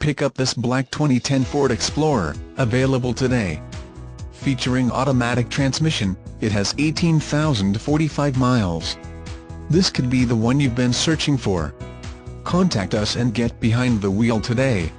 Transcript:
Pick up this black 2010 Ford Explorer, available today. Featuring automatic transmission, it has 18,045 miles. This could be the one you've been searching for. Contact us and get behind the wheel today.